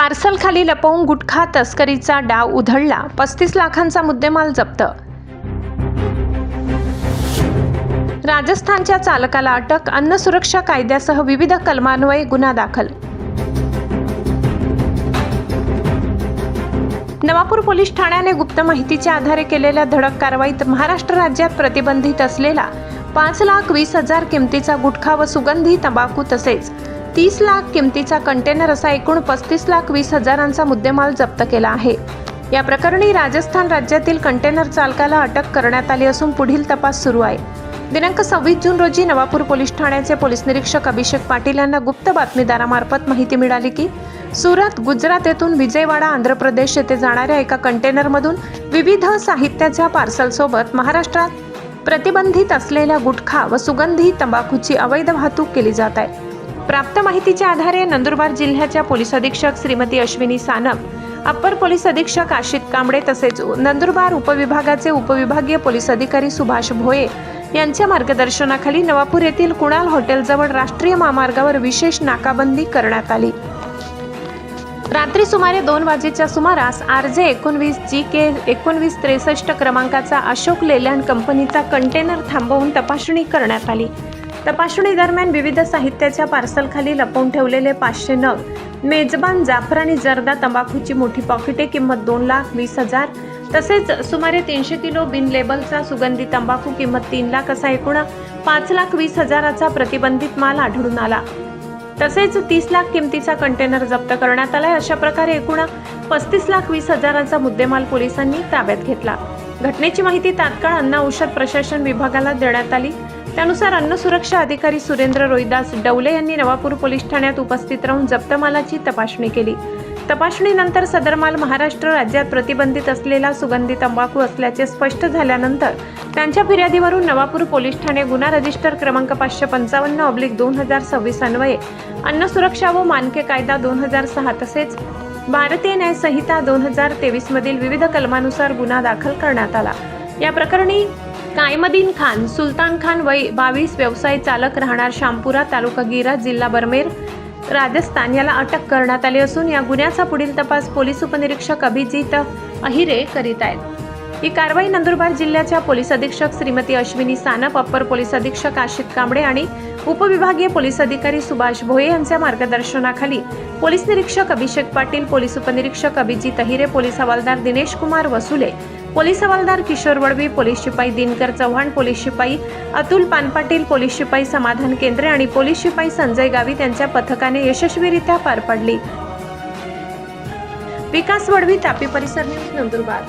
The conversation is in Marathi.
पार्सल खाली लपवून गुटखा तस्करीचा डाव उधळला, 35 लाखांचा मुद्देमाल जप्त। राजस्थानच्या चालकाला अटक, अन्न सुरक्षा कायद्यासह विविध कलमान्वये गुन्हा दाखल। नवापूर पोलीस ठाण्याने गुप्त माहितीच्या आधारे केलेल्या धडक कारवाईत महाराष्ट्र राज्यात प्रतिबंधित असलेला 5,20,000 किमतीचा गुटखा व सुगंधी तंबाखू तसेच 30 लाख किमतीचा कंटेनर असा एकूण 35,20,000चा मुद्देमाल जप्त केला आहे। या प्रकरणी राजस्थान राज्यातील कंटेनर चालकाला अटक करण्यात आली असून पुढील तपास सुरू आहे। दिनांक 26 जून रोजी नवापूर पोलीस ठाण्याचे पोलीस निरीक्षक अभिषेक पाटील यांना गुप्त बातमीदारामार्फत माहिती मिळाली की सुरत, गुजरात येथून विजयवाडा, आंध्र प्रदेश येथे जाणाऱ्या एका कंटेनरमधून विविध साहित्याच्या पार्सलसोबत महाराष्ट्रात प्रतिबंधित असलेल्या गुटखा व सुगंधी तंबाखूची अवैध वाहतूक केली जात आहे। प्राप्त माहितीच्या आधारे नंदुरबार जिल्ह्याच्या पोलीस अधीक्षक श्रीमती अश्विनी सानप, अप्पर पोलीस अधीक्षक आशित कांबळे तसेच नंदुरबार उपविभागाचे उपविभागीय पोलीस अधिकारी सुभाष भोये यांच्या मार्गदर्शनाखाली नवापूर येथील कुणाल हॉटेलजवळ राष्ट्रीय महामार्गावर विशेष नाकाबंदी करण्यात आली। रात्री सुमारे 2 वाजेच्या सुमारास RJ 19 GK 1963 क्रमांकाचा अशोक लेलँड कंपनीचा कंटेनर थांबवून तपासणी करण्यात आली। तपासणी दरम्यान विविध साहित्याच्या पार्सल खाली लपवून ठेवलेले 500 नग मेजबान जाफरानी जर्दा तंबाखूची मोठी पॉकेटे किंमत 2,20,000 तसेच सुमारे 300 किलो बिन लेबलचा सुगंधी तंबाखू किंमत 3 लाख असा एकूण 5,20,000चा प्रतिबंधित माल आढळून आला। तसेच 30 लाख किमतीचा कंटेनर जप्त करण्यात आला। अशा प्रकारे एकूण 35,20,000चा मुद्देमाल पोलिसांनी ताब्यात घेतला। घटनेची माहिती तात्काळ अन्न औषध प्रशासन विभागाला देण्यात आली। त्यानुसार अन्न सुरक्षा अधिकारी सुरेंद्र रोहिदास डवले यांनी नवापूर पोलीस ठाण्यात उपस्थित राहून जप्त मालाची तपासणी केली। तपासणीनंतर सदर माल महाराष्ट्र राज्यात प्रतिबंधित असलेला सुगंधी तंबाखू असल्याचे स्पष्ट झाल्यानंतर त्यांच्या फिर्यादीवरून नवापूर पोलीस ठाणे गुन्हा रजिस्टर क्रमांक 555/2026 अन्वये अन्न सुरक्षा व मानके कायदा 2006 तसेच भारतीय न्याय संहिता 2023 मधील विविध कलमानुसार गुन्हा दाखल करण्यात आला। या प्रकरणी कायमदीन खान, सुलतान खान वय 22 व्यवसाय चालक राहणार शामपुरा, तालुका गिरा, जिल्हा बरमेर, राजस्थान याला अटक करण्यात आली असून या गुन्ह्याचा पुढील तपास पोलीस उपनिरीक्षक अभिजित अहिरे करीत आहेत। ही कारवाई नंदुरबार जिल्ह्याच्या पोलीस अधीक्षक श्रीमती अश्विनी सानप, अप्पर पोलीस अधीक्षक आशित कांबळे आणि उपविभागीय पोलीस अधिकारी सुभाष भोये यांच्या मार्गदर्शनाखाली पोलीस निरीक्षक अभिषेक पाटील, पोलीस उपनिरीक्षक अभिजित अहिरे, पोलीस हवालदार दिनेश कुमार वसुले, पोलीस हवालदार किशोर वडवी, पोलीस शिपाई दिनकर चव्हाण, पोलीस शिपाई अतुल पानपाटील, पोलीस शिपाई समाधान केंद्रे आणि पोलीस शिपाई संजय गावित यांच्या पथकाने यशस्वीरित्या पार पाडली। विकास वडवी, तापी परिसर न्यूज, नंदुरबार।